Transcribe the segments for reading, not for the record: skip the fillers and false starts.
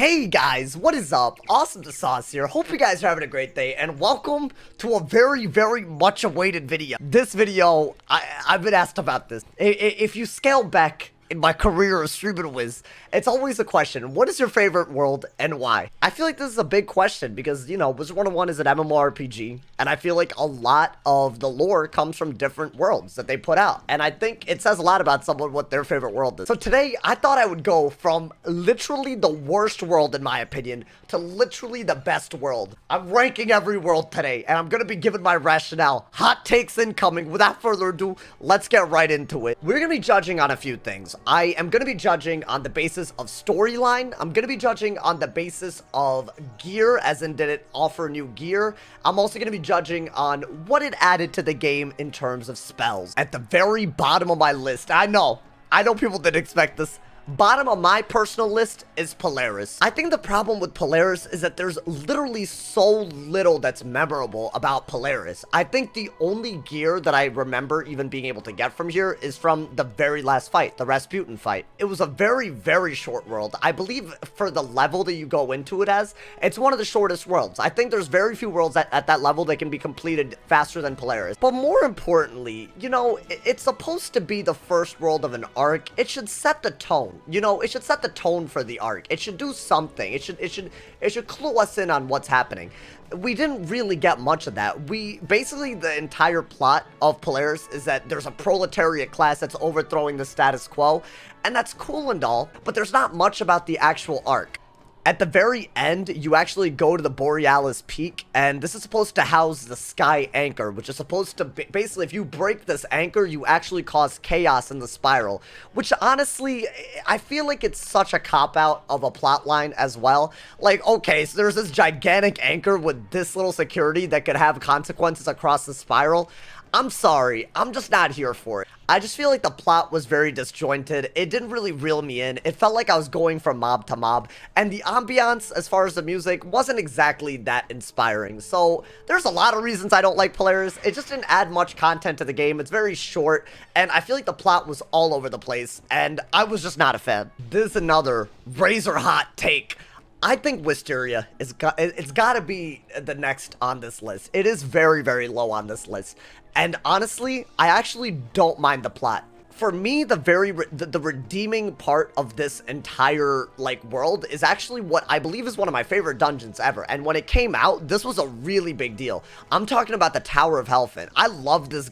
Hey guys, what is up? AwesomeTheSauce here. Hope you guys are having a great day, and welcome to a very much awaited video. This video, I've been asked about this. If you scale back in my career of streaming Wiz, it's always a question: what is your favorite world and why? I feel like this is a big question because, you know, Wizard101 is an MMORPG, and I feel like a lot of the lore comes from different worlds that they put out, and I think it says a lot about someone what their favorite world is. So today, I thought I would go from literally the worst world, in my opinion, to literally the best world. I'm ranking every world today, and I'm gonna be giving my rationale. Hot takes incoming. Without further ado, let's get right into it. We're gonna be judging on a few things. I am gonna be judging on the basis of storyline. I'm gonna be judging on the basis of gear, as in did it offer new gear. I'm also gonna be judging on what it added to the game in terms of spells. At the very bottom of my list, I know people didn't expect this. Bottom of my personal list is Polaris. I think the problem with Polaris is that there's literally so little that's memorable about Polaris. I think the only gear that I remember even being able to get from here is from the very last fight, the Rasputin fight. It was a very short world. I believe for the level that you go into it as, it's one of the shortest worlds. I think there's very few worlds at that level that can be completed faster than Polaris. But more importantly, you know, it's supposed to be the first world of an arc. It should set the tone. You know, it should set the tone for the arc. It should do something. It should clue us in on what's happening. We didn't really get much of that. Basically, the entire plot of Polaris is that there's a proletariat class that's overthrowing the status quo, and that's cool and all, but there's not much about the actual arc. At the very end, you actually go to the Borealis Peak, and this is supposed to house the Sky Anchor, which is supposed to basically, if you break this anchor, you actually cause chaos in the spiral, which honestly, I feel like it's such a cop-out of a plot line as well. Like, okay, so there's this gigantic anchor with this little security that could have consequences across the spiral. I'm sorry, I'm just not here for it. I just feel like the plot was very disjointed. It didn't really reel me in. It felt like I was going from mob to mob, and the ambiance, as far as the music, wasn't exactly that inspiring. So there's a lot of reasons I don't like Polaris. It just didn't add much content to the game. It's very short, and I feel like the plot was all over the place, and I was just not a fan. This is another razor hot take. I think Wisteria it's got to be the next on this list. It is very low on this list. And honestly, I actually don't mind the plot. For me, the redeeming part of this entire, like, world is actually what I believe is one of my favorite dungeons ever. And when it came out, this was a really big deal. I'm talking about the Tower of Hellfin. I love this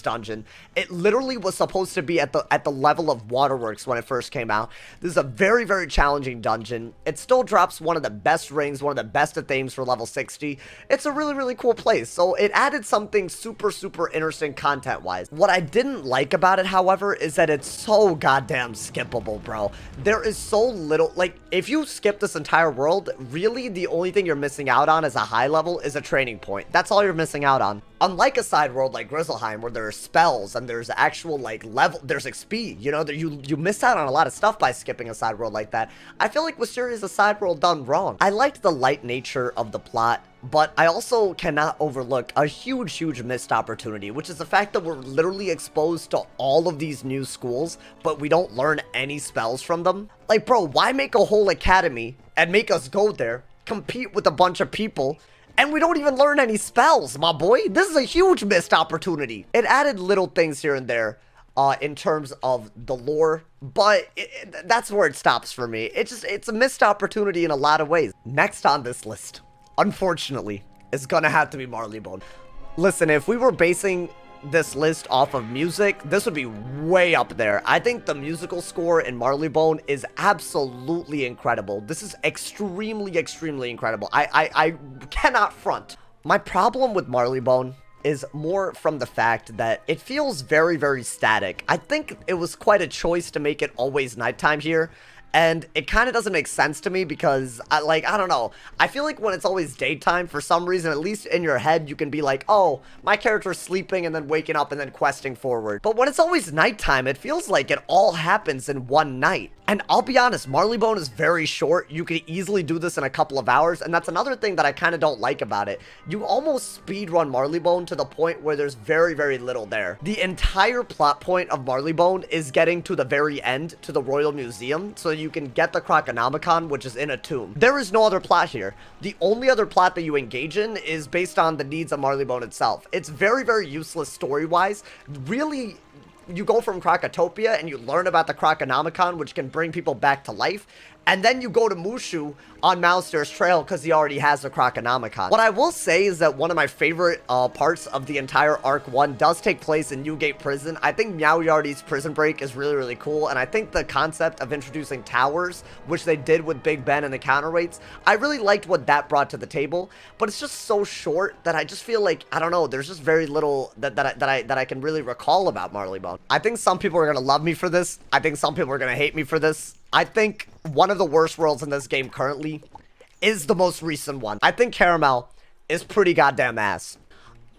dungeon. It literally was supposed to be at the level of Waterworks when it first came out. This is a very challenging dungeon. It still drops one of the best rings, one of the best themes for level 60. It's a really cool place. So it added something super interesting content-wise. What I didn't like about it, however, is that it's so goddamn skippable, bro. There is so little, like, if you skip this entire world, really the only thing you're missing out on as a high level is a training point. That's all you're missing out on. Unlike a side world like Grizzleheim, where there are spells and there's actual, like, level, there's XP, you know, you miss out on a lot of stuff by skipping a side world like that. I feel like Wisteria is a side world done wrong. I liked the light nature of the plot, but I also cannot overlook a huge missed opportunity, which is the fact that we're literally exposed to all of these new schools, but we don't learn any spells from them. Like, bro, why make a whole academy and make us go there, compete with a bunch of people, and we don't even learn any spells, my boy? This is a huge missed opportunity. It added little things here and there in terms of the lore, but that's where it stops for me. It's a missed opportunity in a lot of ways. Next on this list, unfortunately, is gonna have to be Marleybone. Listen, if we were basing this list off of music, this would be way up there. I think the musical score in Marleybone is absolutely incredible. This is extremely incredible. I cannot front. My problem with Marleybone is more from the fact that it feels very static. I think it was quite a choice to make it always nighttime here. And it kind of doesn't make sense to me because, I don't know. I feel like when it's always daytime, for some reason, at least in your head, you can be like, oh, my character's sleeping and then waking up and then questing forward. But when it's always nighttime, it feels like it all happens in one night. And I'll be honest, Marleybone is very short. You could easily do this in a couple of hours, and that's another thing that I kind of don't like about it. You almost speedrun Marleybone to the point where there's very, very little there. The entire plot point of Marleybone is getting to the very end, to the Royal Museum, so you can get the Croconomicon, which is in a tomb. There is no other plot here. The only other plot that you engage in is based on the needs of Marleybone itself. It's very, very useless story-wise. Really, you go from Crocotopia and you learn about the Croconomicon, which can bring people back to life. And then you go to Mushu on Mousester's trail because he already has the Croconomicon. What I will say is that one of my favorite parts of the entire Arc 1 does take place in Newgate Prison. I think Meow Yardy's prison break is really, really cool. And I think the concept of introducing towers, which they did with Big Ben and the counterweights, I really liked what that brought to the table. But it's just so short that I just feel like, I don't know, there's just very little that I can really recall about Marleybone. I think some people are going to love me for this. I think some people are going to hate me for this. I think one of the worst worlds in this game currently is the most recent one. I think Caramel is pretty goddamn ass.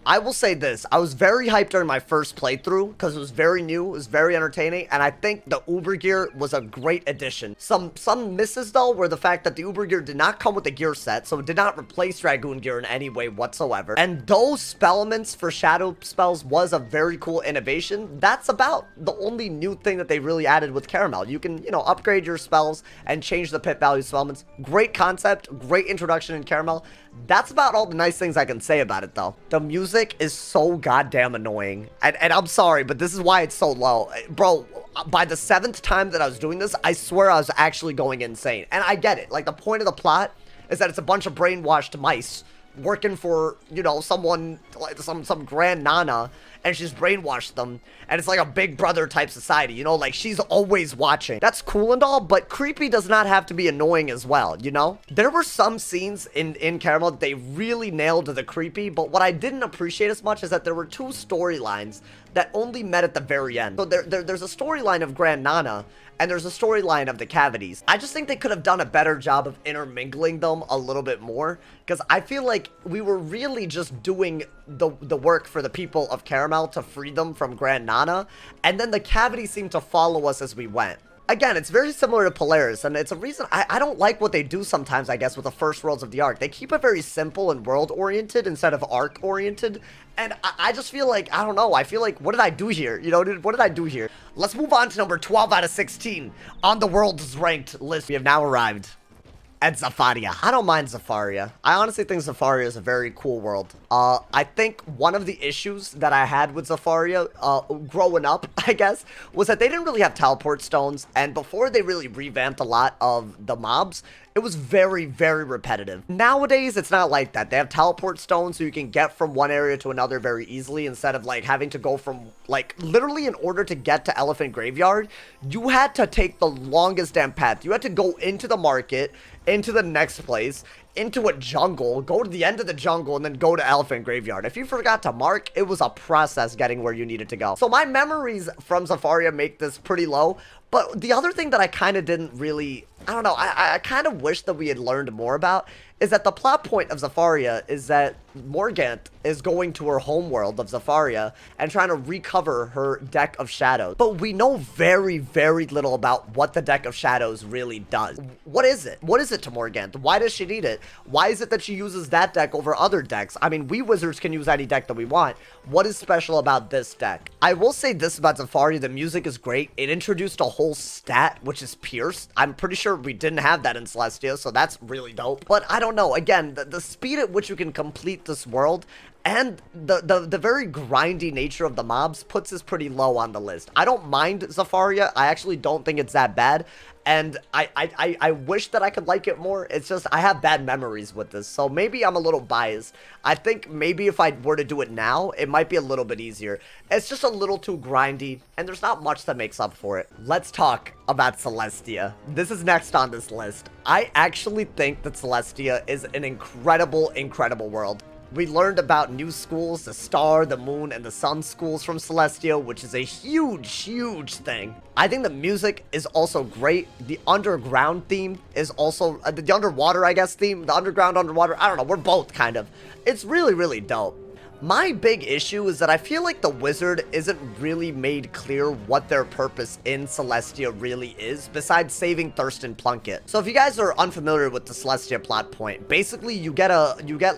I will say this, I was very hyped during my first playthrough because it was very new, it was very entertaining, and I think the Uber gear was a great addition. Some misses though were the fact that the Uber gear did not come with a gear set, so it did not replace Dragoon gear in any way whatsoever. And those spellements for shadow spells was a very cool innovation. That's about the only new thing that they really added with Caramel. You can, you know, upgrade your spells and change the pit value spellements. Great concept, great introduction in Caramel. That's about all the nice things I can say about it though. The music is so goddamn annoying. And I'm sorry, but this is why it's so low. Bro, by the 7th time that I was doing this, I swear I was actually going insane. And I get it. Like, the point of the plot is that it's a bunch of brainwashed mice working for, you know, someone, like some grand nana, and she's brainwashed them, and it's like a Big Brother type society, you know, like she's always watching. That's cool and all, but creepy does not have to be annoying as well, you know? There were some scenes in Caramel that they really nailed the creepy, but what I didn't appreciate as much is that there were two storylines that only met at the very end. So there's a storyline of Grand Nana, and there's a storyline of the cavities. I just think they could have done a better job of intermingling them a little bit more, because I feel like we were really just doing the work for the people of Caramel to free them from Grand Nana, and then the cavities seemed to follow us as we went. Again, it's very similar to Polaris, and it's a reason I don't like what they do sometimes, I guess, with the first worlds of the arc. They keep it very simple and world-oriented instead of arc-oriented, and I just feel like, I don't know, I feel like, what did I do here? You know, what did I do here? Let's move on to number 12 out of 16 on the world's ranked list. We have now arrived at Zafaria. I don't mind Zafaria. I honestly think Zafaria is a very cool world. I think one of the issues that I had with Zafaria, growing up, I guess, was that they didn't really have teleport stones, and before they really revamped a lot of the mobs, it was very, very repetitive. Nowadays, it's not like that. They have teleport stones so you can get from one area to another very easily instead of, like, having to go from, like, literally in order to get to Elephant Graveyard, you had to take the longest damn path. You had to go into the market, into the next place, into a jungle, go to the end of the jungle, and then go to Elephant Graveyard. If you forgot to mark, it was a process getting where you needed to go. So my memories from Zafaria make this pretty low, but the other thing that I kind of didn't really, I don't know, I kind of wish that we had learned more about is that the plot point of Zafaria is that Morgant is going to her homeworld of Zafaria and trying to recover her deck of shadows. But we know very, very little about what the deck of shadows really does. What is it? What is it to Morgant? Why does she need it? Why is it that she uses that deck over other decks? I mean, we wizards can use any deck that we want. What is special about this deck? I will say this about Zafaria, the music is great. It introduced a whole stat, which is Pierce. I'm pretty sure we didn't have that in Celestia, so that's really dope. But I don't know, again, the speed at which you can complete this world and the very grindy nature of the mobs puts this pretty low on the list. I don't mind Zafaria. I actually don't think it's that bad. And I wish that I could like it more. It's just, I have bad memories with this. So maybe I'm a little biased. I think maybe if I were to do it now, it might be a little bit easier. It's just a little too grindy, and there's not much that makes up for it. Let's talk about Celestia. This is next on this list. I actually think that Celestia is an incredible, incredible world. We learned about new schools, the Star, the Moon, and the Sun schools from Celestia, which is a huge, huge thing. I think the music is also great. The underground theme is also, the underwater, I guess, theme. The underground, underwater, I don't know, we're both kind of. It's really, really dope. My big issue is that I feel like the wizard isn't really made clear what their purpose in Celestia really is, besides saving Thurston Plunkett. So if you guys are unfamiliar with the Celestia plot point, basically you get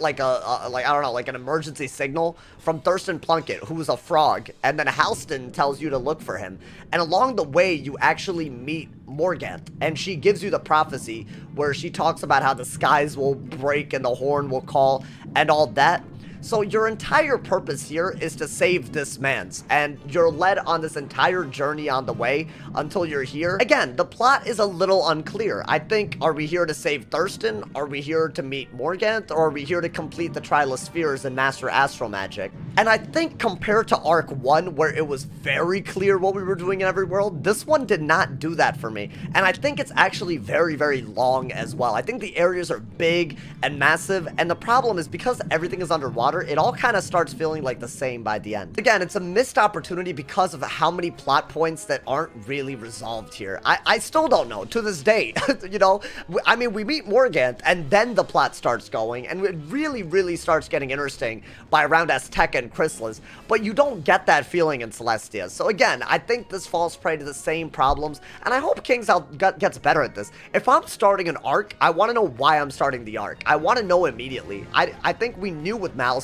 like I don't know, like an emergency signal from Thurston Plunkett, who is a frog, and then Halston tells you to look for him. And along the way, you actually meet Morgant, and she gives you the prophecy where she talks about how the skies will break and the horn will call and all that. So your entire purpose here is to save this man's, and you're led on this entire journey on the way until you're here. Again, the plot is a little unclear. I think, are we here to save Thurston? Are we here to meet Morgant? Or are we here to complete the Trilospheres and master astral magic? And I think compared to Arc 1, where it was very clear what we were doing in every world, this one did not do that for me. And I think it's actually very, very long as well. I think the areas are big and massive, and the problem is because everything is underwater, it all kind of starts feeling like the same by the end. Again, it's a missed opportunity because of how many plot points that aren't really resolved here. I still don't know to this day. You know, I mean, we meet Morgant and then the plot starts going, and it really, really starts getting interesting by around Azteca and Chrysalis, but you don't get that feeling in Celestia. So again, I think this falls prey to the same problems, and I hope King's Out gets better at this. If I'm starting an arc, I want to know why I'm starting the arc. I want to know immediately. I think we knew with Malster,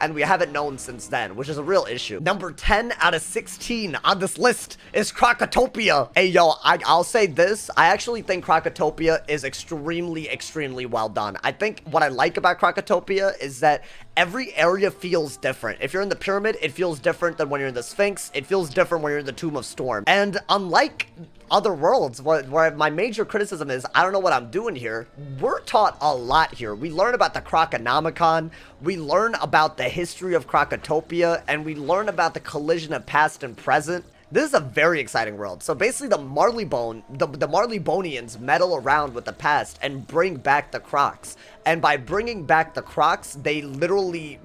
and we haven't known since then, which is a real issue. Number 10 out of 16 on this list is Crocotopia. Hey, yo, I'll say this. I actually think Crocotopia is extremely, extremely well done. I think what I like about Crocotopia is that every area feels different. If you're in the pyramid, it feels different than when you're in the Sphinx. It feels different when you're in the Tomb of Storm. And unlike other worlds, where my major criticism is, I don't know what I'm doing here, we're taught a lot here. We learn about the Croconomicon, we learn about the history of Crocotopia, and we learn about the collision of past and present. This is a very exciting world. So basically the Marleybone, the Marleybonians meddle around with the past and bring back the Crocs. And by bringing back the Crocs, they literally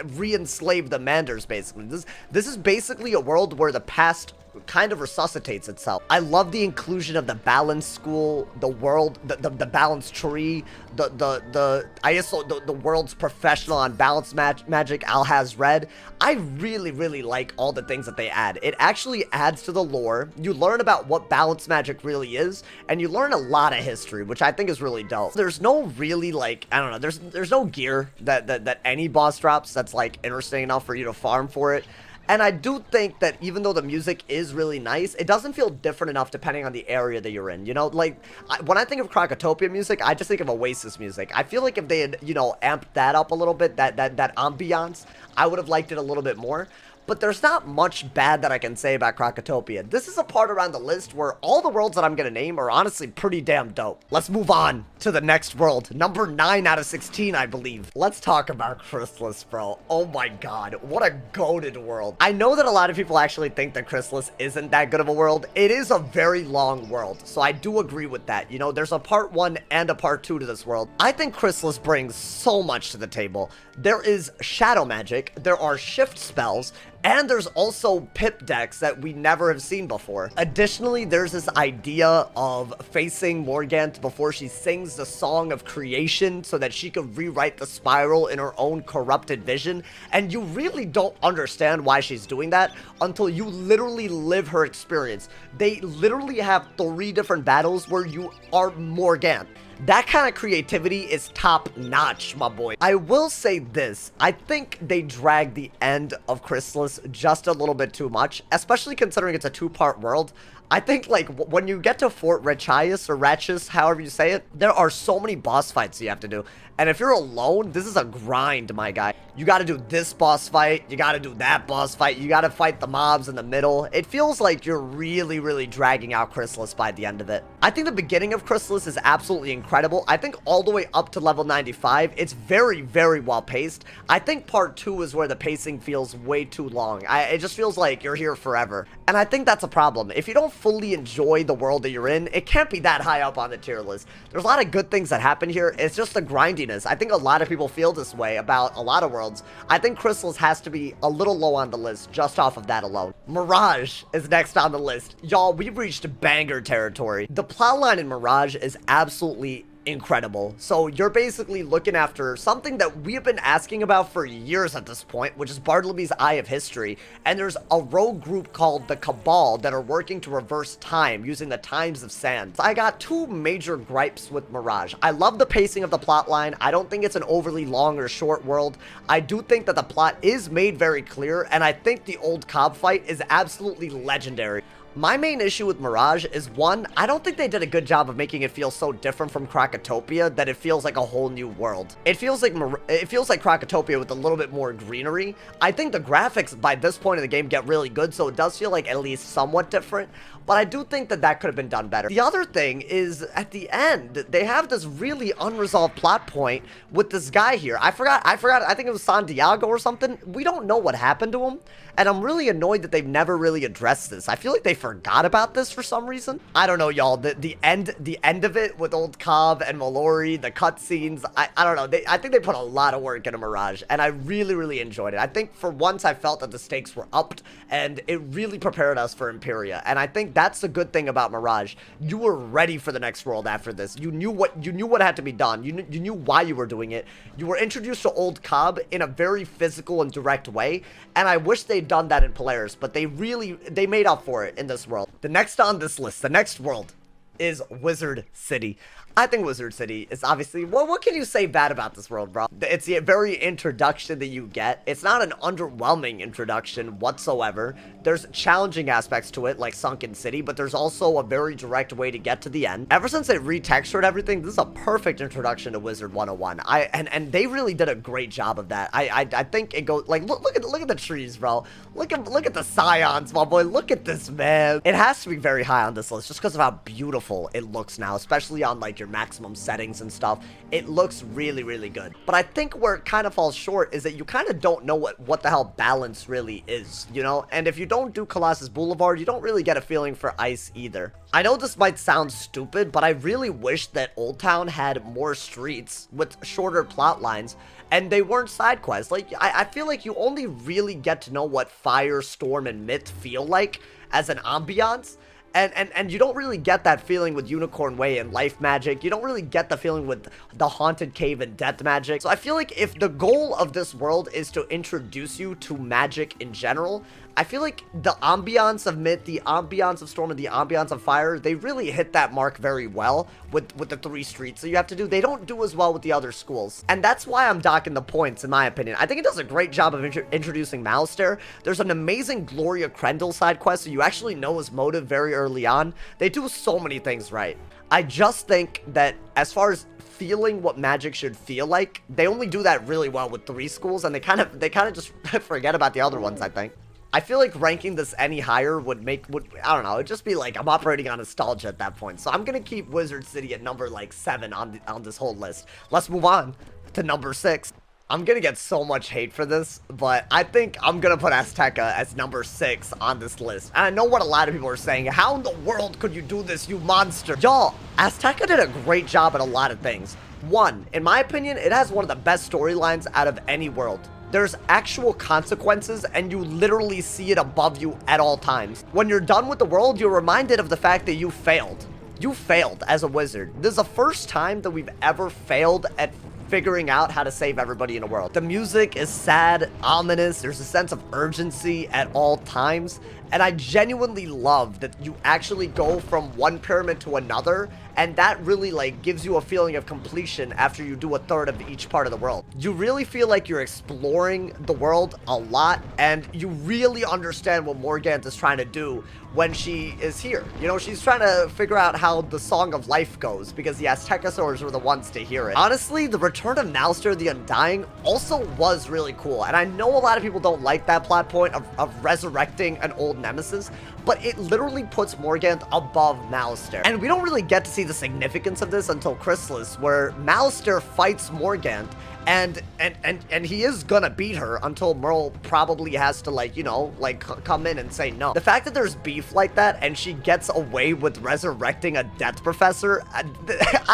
re-enslave the Manders, basically. This is basically a world where the past kind of resuscitates itself. I love the inclusion of the balance school, the world, the balance tree, the world's professional on balance magic, Al has read. I really, really like all the things that they add. It actually adds to the lore. You learn about what balance magic really is, and you learn a lot of history, which I think is really dope. There's no really, like, I don't know, there's no gear that any boss drops that's like interesting enough for you to farm for it. And I do think that even though the music is really nice, it doesn't feel different enough depending on the area that you're in. You know, like, when I think of Crocotopia music, I just think of Oasis music. I feel like if they had, you know, amped that up a little bit, that ambiance, I would have liked it a little bit more. But there's not much bad that I can say about Crocotopia. This is a part around the list where all the worlds that I'm gonna name are honestly pretty damn dope. Let's move on to the next world. Number 9 out of 16, I believe. Let's talk about Chrysalis, bro. Oh my god, what a goated world. I know that a lot of people actually think that Chrysalis isn't that good of a world. It is a very long world, so I do agree with that. You know, there's a part 1 and a part 2 to this world. I think Chrysalis brings so much to the table. There is shadow magic, there are shift spells, and there's also pip decks that we never have seen before. Additionally, there's this idea of facing Morgant before she sings the song of creation so that she could rewrite the spiral in her own corrupted vision. And you really don't understand why she's doing that until you literally live her experience. They literally have 3 different battles where you are Morgant. That kind of creativity is top notch, my boy. I will say this, I think they dragged the end of Chrysalis just a little bit too much, especially considering it's a 2-part world. I think, like, when you get to Fort Ratchius, or Ratchus, however you say it, there are so many boss fights you have to do. And if you're alone, this is a grind, my guy. You gotta do this boss fight, you gotta do that boss fight, you gotta fight the mobs in the middle. It feels like you're really, really dragging out Chrysalis by the end of it. I think the beginning of Chrysalis is absolutely incredible. I think all the way up to level 95, it's very, very well paced. I think part 2 is where the pacing feels way too long. It just feels like you're here forever. And I think that's a problem. If you don't fully enjoy the world that you're in, it can't be that high up on the tier list. There's a lot of good things that happen here. It's just the grindiness. I think a lot of people feel this way about a lot of worlds. I think Chrysalis has to be a little low on the list just off of that alone. Mirage is next on the list. Y'all, we've reached banger territory. The plotline in Mirage is absolutely incredible. So you're basically looking after something that we've been asking about for years at this point, which is Bartlemy's Eye of History, and there's a rogue group called the Cabal that are working to reverse time using the Times of Sand. I got two major gripes with Mirage. I love the pacing of the plotline. I don't think it's an overly long or short world. I do think that the plot is made very clear, and I think the old Cobb fight is absolutely legendary. My main issue with Mirage is, one, I don't think they did a good job of making it feel so different from Crocotopia that it feels like a whole new world. It feels like Crocotopia with a little bit more greenery. I think the graphics by this point in the game get really good, so it does feel like at least somewhat different. But I do think that that could have been done better. The other thing is, at the end, they have this really unresolved plot point with this guy here. I forgot, I think it was Santiago or something. We don't know what happened to him, and I'm really annoyed that they've never really addressed this. I feel like they forgot about this for some reason. I don't know, y'all. The end of it with old Cobb and Mallory, the cutscenes, I don't know. I think they put a lot of work into Mirage, and I really enjoyed it. I think for once I felt that the stakes were upped, and it really prepared us for Imperia, and I think that's the good thing about Mirage. You were ready for the next world after this. You knew what had to be done. You knew why you were doing it. You were introduced to old Cobb in a very physical and direct way, and I wish they'd done that in Polaris, but they made up for it in this world. The next on this list, the next world, is Wizard City. I think Wizard City is obviously, well, what can you say bad about this world, bro? It's the very introduction that you get. It's not an underwhelming introduction whatsoever. There's challenging aspects to it, like Sunken City, but there's also a very direct way to get to the end. Ever since they retextured everything, this is a perfect introduction to Wizard101. And they really did a great job of that. I think it goes, like, look at the trees, bro. Look at the scions, my boy. Look at this, man. It has to be very high on this list just because of how beautiful it looks now, especially on, like, your maximum settings and stuff. It looks really good. But I think where it kind of falls short is that you kind of don't know what the hell balance really is, you know? And if you don't do Colossus Boulevard, you don't really get a feeling for Ice either. I know this might sound stupid, but I really wish that Old Town had more streets with shorter plot lines, and they weren't side quests. Like, I feel like you only really get to know what Fire, Storm, and Myth feel like as an ambiance. And you don't really get that feeling with Unicorn Way and Life Magic. You don't really get the feeling with the Haunted Cave and Death Magic. So I feel like if the goal of this world is to introduce you to magic in general, I feel like the ambiance of Myth, the ambiance of Storm, and the ambiance of Fire, they really hit that mark very well with the 3 streets that you have to do. They don't do as well with the other schools. And that's why I'm docking the points, in my opinion. I think it does a great job of introducing Malastare. There's an amazing Gloria Krendel side quest, so you actually know his motive very early on. They do so many things right. I just think that as far as feeling what magic should feel like, they only do that really well with 3 schools, and they kind of just forget about the other ones, I think. I feel like ranking this any higher would I don't know, it'd just be like I'm operating on nostalgia at that point. So I'm gonna keep Wizard City at number like 7 on this whole list. Let's move on to number 6. I'm gonna get so much hate for this, but I think I'm gonna put Azteca as number 6 on this list. And I know what a lot of people are saying. How in the world could you do this, you monster? Y'all, Azteca did a great job at a lot of things. One, in my opinion, it has one of the best storylines out of any world. There's actual consequences, and you literally see it above you at all times. When you're done with the world, you're reminded of the fact that you failed. You failed as a wizard. This is the first time that we've ever failed at figuring out how to save everybody in the world. The music is sad, ominous, there's a sense of urgency at all times, and I genuinely love that you actually go from one pyramid to another, and that really like gives you a feeling of completion after you do a third of each part of the world. You really feel like you're exploring the world a lot, and you really understand what Morganthe is trying to do when she is here. You know, she's trying to figure out how the Song of Life goes, because the Aztecasaurs were the ones to hear it. Honestly, the return of Malastare the Undying also was really cool, and I know a lot of people don't like that plot point of resurrecting an old nemesis, but it literally puts Morganthe above Malastare. And we don't really get to see the significance of this until Chrysalis, where Malastare fights Morganthe, and he is gonna beat her until Merle probably has to, like, you know, like come in and say no. The fact that there's beef like that and she gets away with resurrecting a death professor, I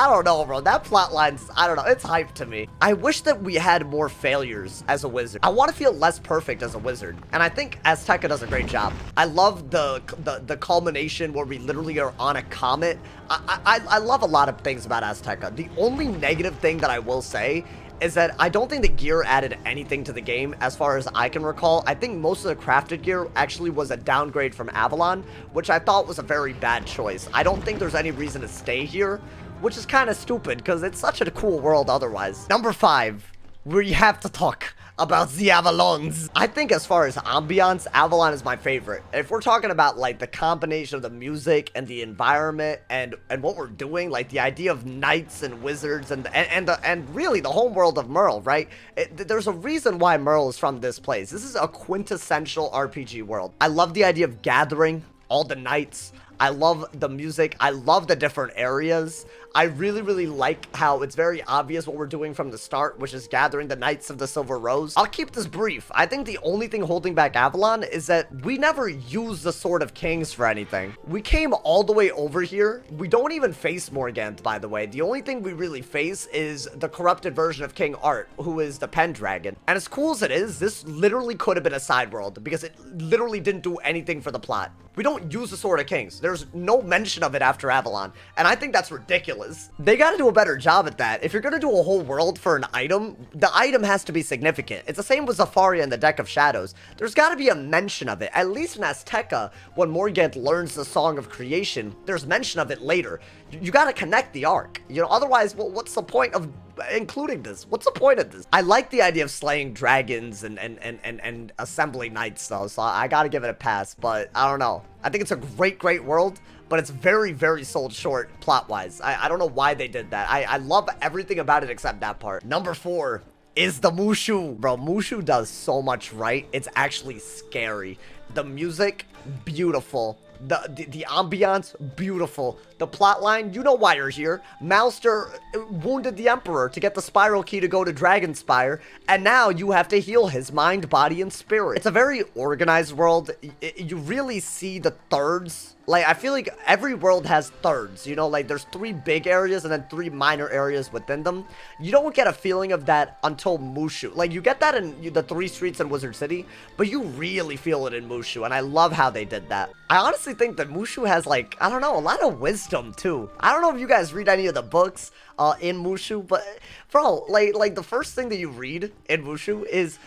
don't know, bro. That plotline's, I don't know, it's hype to me. I wish that we had more failures as a wizard. I want to feel less perfect as a wizard, and I think Azteca does a great job. I love the culmination where we literally are on a comet. I I love a lot of things about Azteca. The only negative thing that I will say is that I don't think the gear added anything to the game as far as I can recall. I think most of the crafted gear actually was a downgrade from Avalon, which I thought was a very bad choice. I don't think there's any reason to stay here, which is kind of stupid because it's such a cool world otherwise. Number 5, we have to talk about the Avalons. I think as far as ambiance, Avalon is my favorite. If we're talking about like the combination of the music and the environment and what we're doing, like the idea of knights and wizards and really the home world of Merle, right? There's a reason why Merle is from this place. This is a quintessential RPG world. I love the idea of gathering all the knights. I love the music. I love the different areas. I really like how it's very obvious what we're doing from the start, which is gathering the Knights of the Silver Rose. I'll keep this brief. I think the only thing holding back Avalon is that we never use the Sword of Kings for anything. We came all the way over here. We don't even face Morganthe, by the way. The only thing we really face is the corrupted version of King Art, who is the Pendragon. And as cool as it is, this literally could have been a side world because it literally didn't do anything for the plot. We don't use the Sword of Kings. There's no mention of it after Avalon, and I think that's ridiculous. They gotta do a better job at that. If you're gonna do a whole world for an item, the item has to be significant. It's the same with Zafaria and the Deck of Shadows. There's gotta be a mention of it. At least in Azteca, when Morganthe learns the Song of Creation, there's mention of it later. You gotta connect the arc. You know, otherwise, well, what's the point of including this? What's the point of this? I like the idea of slaying dragons and assembling knights though, so I gotta give it a pass, but I don't know. I think it's a great world, but it's very sold short plot-wise. I don't know why they did that. I love everything about it except that part. Number 4 is the Mushu. Bro, Mushu does so much right. It's actually scary. The music, beautiful. The ambiance, beautiful. The plotline, you know why you're here. Malster wounded the Emperor to get the spiral key to go to Dragonspire, and now you have to heal his mind, body, and spirit. It's a very organized world. You really see the thirds. Like, I feel like every world has thirds, you know, like there's 3 big areas and then 3 minor areas within them. You don't get a feeling of that until Mushu. Like, you get that in the 3 streets in Wizard City, but you really feel it in Mushu, and I love how they did that. I honestly think that Mushu has, like, I don't know, a lot of wisdom, too. I don't know if you guys read any of the books in Mushu, but, bro, like the first thing that you read in Mushu is,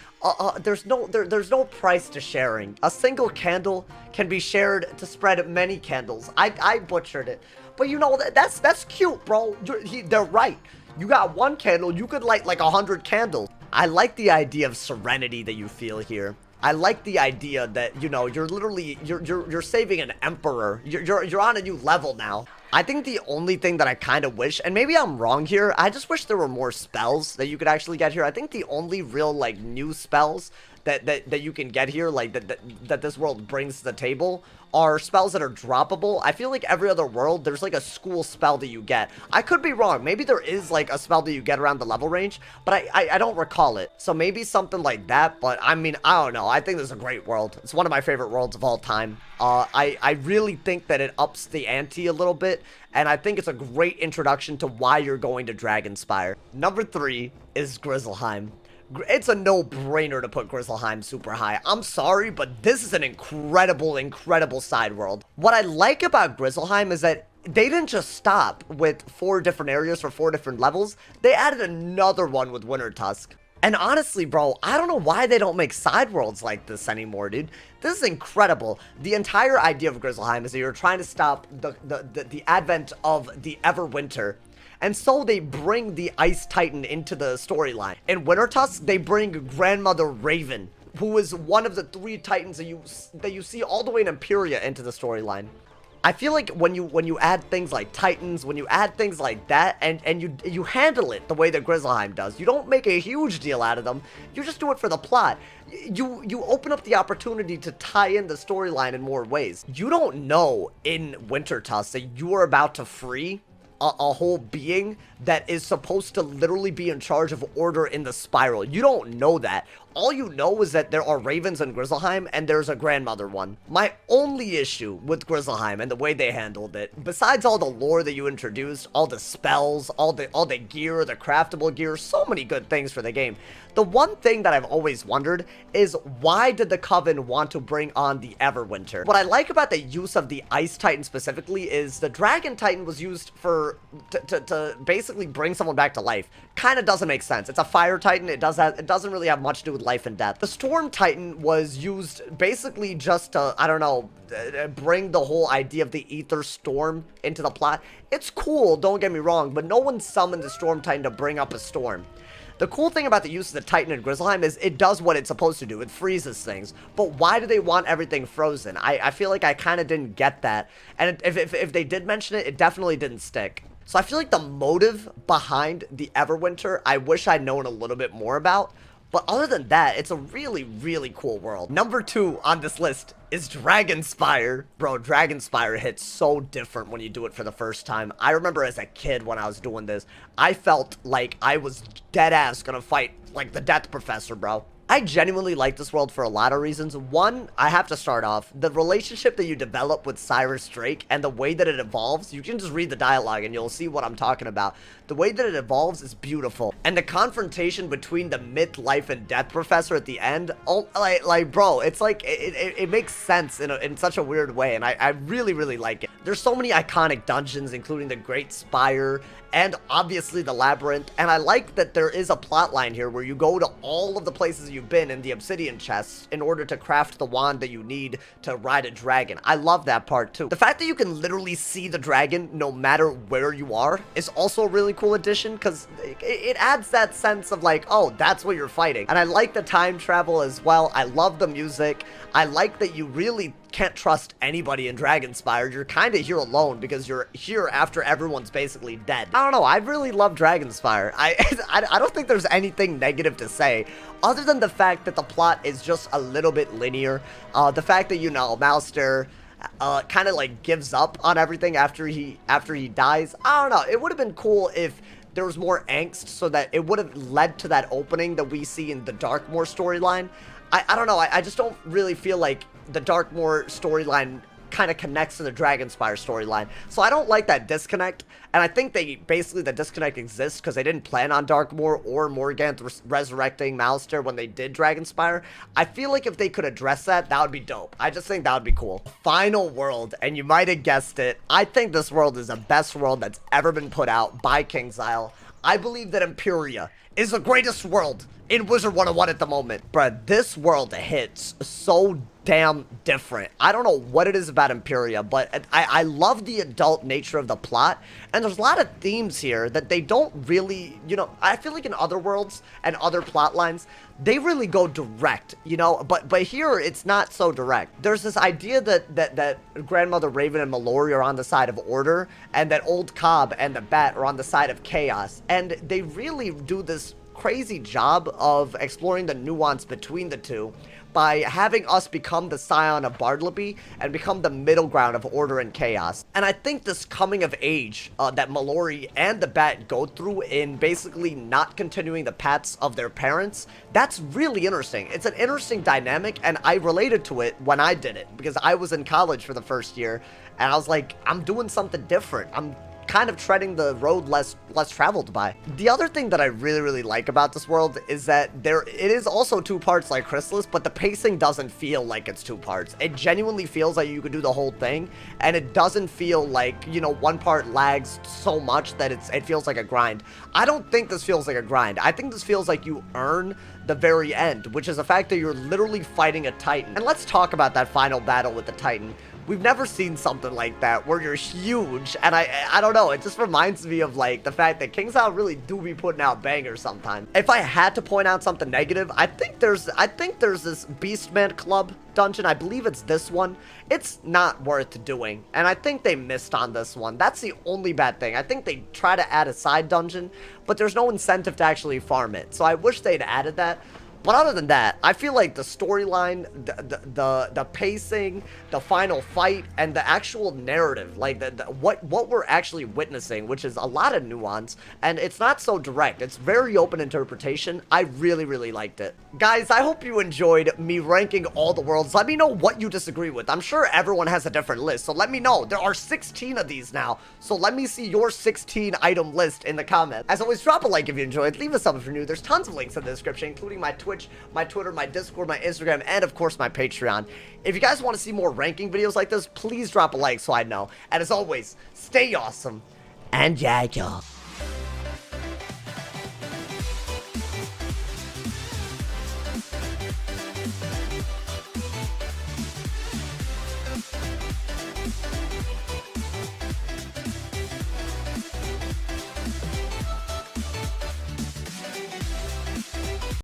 there's no price to sharing. A single candle can be shared to spread many candles. I butchered it, but you know that's cute, bro. They're right. You got 1 candle, you could light like 100 candles. I like the idea of serenity that you feel here. I like the idea that, you know, you're literally you're saving an emperor. You're on a new level now. I think the only thing that I kind of wish, and maybe I'm wrong here, I just wish there were more spells that you could actually get here. I think the only real, like, new spells that you can get here, like, that this world brings to the table are spells that are droppable. I feel like every other world, there's, like, a school spell that you get. I could be wrong. Maybe there is, like, a spell that you get around the level range, but I don't recall it. So maybe something like that, but, I mean, I don't know. I think this is a great world. It's one of my favorite worlds of all time. I really think that it ups the ante a little bit, and I think it's a great introduction to why you're going to Dragonspire. Number 3 is Grizzleheim. It's a no-brainer to put Grizzleheim super high. I'm sorry, but this is an incredible side world. What I like about Grizzleheim is that they didn't just stop with 4 different areas for 4 different levels. They added another one with Wintertusk. And honestly, bro, I don't know why they don't make side worlds like this anymore, dude. This is incredible. The entire idea of Grizzleheim is that you're trying to stop the advent of the Everwinter. And so they bring the Ice Titan into the storyline. In Wintertusk, they bring Grandmother Raven, who is one of the 3 titans that you see all the way in Imperia, into the storyline. I feel like when you add things like titans, when you add things like that, and you handle it the way that Grizzleheim does, you don't make a huge deal out of them. You just do it for the plot. You open up the opportunity to tie in the storyline in more ways. You don't know in Wintertusk that you are about to free a whole being that is supposed to literally be in charge of order in the spiral. You don't know that. all you know is that there are ravens in Grizzleheim, and there's a grandmother one. My only issue with Grizzleheim and the way they handled it, besides all the lore that you introduced, all the spells, all the gear, the craftable gear, so many good things for the game. The one thing that I've always wondered is, why did the Coven want to bring on the Everwinter? What I like about the use of the Ice Titan specifically is the Dragon Titan was used to basically bring someone back to life. Kind of doesn't make sense. It's a Fire Titan. It doesn't really have much to do with life and death. The Storm Titan was used basically just to, I don't know, bring the whole idea of the Ether Storm into the plot. It's cool, don't get me wrong, but no one summoned the Storm Titan to bring up a storm. The cool thing about the use of the Titan in Grizzleheim is it does what it's supposed to do. It freezes things. But why do they want everything frozen? I feel like I kind of didn't get that. And if they did mention it, it definitely didn't stick. So I feel like the motive behind the Everwinter, I wish I'd known a little bit more about. But other than that, it's a really, really cool world. Number 2 on this list is Dragonspire. Bro, Dragonspire hits so different when you do it for the first time. I remember as a kid when I was doing this, I felt like I was dead ass gonna fight like the Death Professor, bro. I genuinely like this world for a lot of reasons. One, I have to start off, the relationship that you develop with Cyrus Drake and the way that it evolves, you can just read the dialogue and you'll see what I'm talking about. The way that it evolves is beautiful. And the confrontation between the myth, life, and death professor at the end, oh, like bro, it's like, it makes sense in such a weird way, and I really, really like it. There's so many iconic dungeons, including the Great Spire, and obviously the Labyrinth, and I like that there is a plot line here where you go to all of the places you've been in the obsidian chests in order to craft the wand that you need to ride a dragon. I love that part too. The fact that you can literally see the dragon no matter where you are is also a really cool addition, because it adds that sense of like, oh, that's what you're fighting. And I like the time travel as well. I love the music. I like that you really can't trust anybody in Dragonspire. You're kind of here alone because you're here after everyone's basically dead. I don't know. I really love Dragonspire. I don't think there's anything negative to say other than the fact that the plot is just a little bit linear. The fact that, you know, Mouster kind of like gives up on everything after he dies. I don't know. It would have been cool if there was more angst, so that it would have led to that opening that we see in the Darkmoor storyline. I don't know. I just don't really feel like the Darkmoor storyline kind of connects to the Dragonspire storyline. So I don't like that disconnect. And I think the disconnect exists because they didn't plan on Darkmoor or Morganth resurrecting Mouster when they did Dragonspire. I feel like if they could address that, that would be dope. I just think that would be cool. Final world, and you might have guessed it. I think this world is the best world that's ever been put out by KingsIsle. I believe that Imperia is the greatest world in Wizard101 at the moment. Bruh, this world hits so damn different. I don't know what it is about Imperia, but I love the adult nature of the plot, and there's a lot of themes here that they don't really, you know, I feel like in other worlds and other plot lines, they really go direct, you know, but here it's not so direct. There's this idea that Grandmother Raven and Mallory are on the side of order, and that Old Cobb and the Bat are on the side of chaos, and they really do this crazy job of exploring the nuance between the two by having us become the scion of Bartleby and become the middle ground of order and chaos. And I think this coming of age that Mallory and the Bat go through in basically not continuing the paths of their parents, that's really interesting. It's an interesting dynamic, and I related to it when I did it, because I was in college for the first year, and I was like, I'm doing something different. I'm kind of treading the road less traveled by. The other thing that I really like about this world is that it is also 2 parts like Chrysalis, but the pacing doesn't feel like it's 2 parts. It genuinely feels like you could do the whole thing, and it doesn't feel like, you know, one part lags so much that it feels like a grind. I don't think this feels like a grind. I think this feels like you earn the very end, which is the fact that you're literally fighting a Titan. And let's talk about that final battle with the Titan. We've never seen something like that where you're huge, and I don't know, it just reminds me of like the fact that KingsIsle really do be putting out bangers sometimes. If I had to point out something negative, I think there's this Beastman Club dungeon. I believe it's this one. It's not worth doing, and I think they missed on this one. That's the only bad thing. I think they try to add a side dungeon, but there's no incentive to actually farm it, so I wish they'd added that. But other than that, I feel like the storyline, the pacing, the final fight, and the actual narrative, like what we're actually witnessing, which is a lot of nuance, and it's not so direct. It's very open interpretation. I really, really liked it. Guys, I hope you enjoyed me ranking all the worlds. Let me know what you disagree with. I'm sure everyone has a different list, so let me know. There are 16 of these now, so let me see your 16 item list in the comments. As always, drop a like if you enjoyed. Leave a sub if you're new. There's tons of links in the description, including my Twitch, my Twitter, my Discord, my Instagram, and of course my Patreon. If you guys want to see more ranking videos like this, please drop a like so I know. And as always, stay awesome, and yeah, y'all.